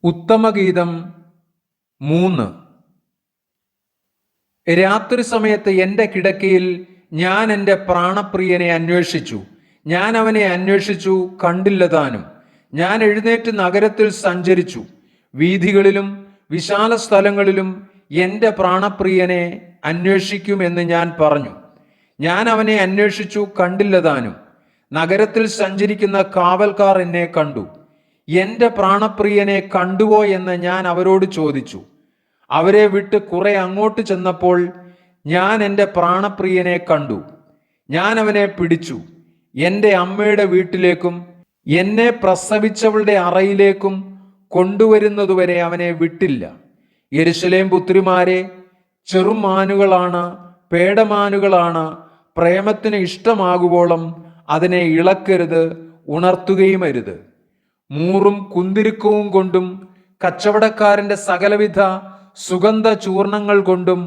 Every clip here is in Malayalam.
ഉത്തമഗീതം 3. രാത്രി സമയത്ത് എൻ്റെ കിടക്കയിൽ ഞാൻ എൻ്റെ പ്രാണപ്രിയനെ അന്വേഷിച്ചു. ഞാൻ അവനെ അന്വേഷിച്ചു, കണ്ടില്ലതാനും. ഞാൻ എഴുന്നേറ്റ് നഗരത്തിൽ സഞ്ചരിച്ചു. വീഥികളിലും വിശാല സ്ഥലങ്ങളിലും എൻ്റെ പ്രാണപ്രിയനെ അന്വേഷിക്കുമെന്ന് ഞാൻ പറഞ്ഞു. ഞാൻ അവനെ അന്വേഷിച്ചു, കണ്ടില്ലതാനും. നഗരത്തിൽ സഞ്ചരിക്കുന്ന കാവൽക്കാർ എന്നെ കണ്ടു. എൻ്റെ പ്രാണപ്രിയനെ കണ്ടുവോ എന്ന് ഞാൻ അവരോട് ചോദിച്ചു. അവരെ വിട്ട് കുറെ അങ്ങോട്ട് ചെന്നപ്പോൾ ഞാൻ എൻ്റെ പ്രാണപ്രിയനെ കണ്ടു. ഞാൻ അവനെ പിടിച്ചു. എൻ്റെ അമ്മയുടെ വീട്ടിലേക്കും എന്നെ പ്രസവിച്ചവളുടെ അറയിലേക്കും കൊണ്ടുവരുന്നതുവരെ അവനെ വിട്ടില്ല. യെരൂശലേം പുത്രിമാരെ, ചെറുമാനുകളാണ്, പേടമാനുകളാണ്. പ്രേമത്തിന് ഇഷ്ടമാകുവോളം അതിനെ ഇളക്കരുത്, ഉണർത്തുകയും അരുത്. മൂറും കുന്തിരുക്കവും കൊണ്ടും കച്ചവടക്കാരൻ്റെ സകലവിധ സുഗന്ധ ചൂർണങ്ങൾ കൊണ്ടും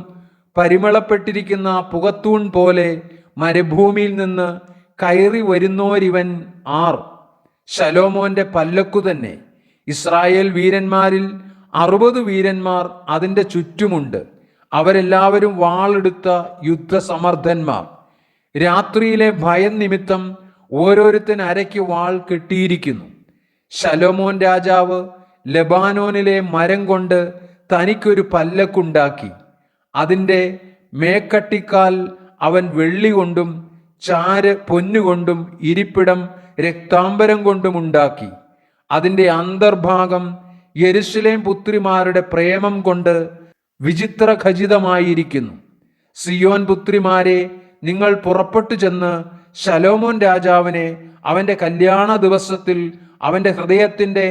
പരിമളപ്പെട്ടിരിക്കുന്ന പുകത്തൂൺ പോലെ മരുഭൂമിയിൽ നിന്ന് കയറി വരുന്നോരിവൻ ആർ? ശലോമോന്റെ പല്ലക്കു തന്നെ. ഇസ്രായേൽ വീരന്മാരിൽ 60 വീരന്മാർ അതിൻ്റെ ചുറ്റുമുണ്ട്. അവരെല്ലാവരും വാളെടുത്ത യുദ്ധസമർത്ഥന്മാർ. രാത്രിയിലെ ഭയം നിമിത്തം ഓരോരുത്തൻ അരയ്ക്ക് വാൾ കെട്ടിയിരിക്കുന്നു. ശലോമോൻ രാജാവ് ലെബാനോനിലെ മരം കൊണ്ട് തനിക്കൊരു പല്ലക്കുണ്ടാക്കി. അതിൻ്റെ മേക്കട്ടിക്കാൽ അവൻ വെള്ളി കൊണ്ടും ചാര് പൊന്നുകൊണ്ടും ഇരിപ്പിടം രക്താംബരം കൊണ്ടും ഉണ്ടാക്കി. അതിൻ്റെ അന്തർഭാഗം യെരൂശലേം പുത്രിമാരുടെ പ്രേമം കൊണ്ട് വിചിത്ര ഖചിതമായിരിക്കുന്നു. സിയോൻ പുത്രിമാരെ, നിങ്ങൾ പുറപ്പെട്ടു ചെന്ന് ശലോമോൻ രാജാവിനെ അവൻ്റെ കല്യാണ ദിവസത്തിൽ, അവൻ്റെ ഹൃദയത്തിൻ്റെ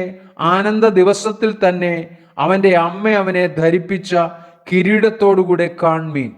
ആനന്ദ ദിവസത്തിൽ തന്നെ അവൻ്റെ അമ്മ അവനെ ധരിപ്പിച്ച കിരീടത്തോടുകൂടെ കാൺമീൻ.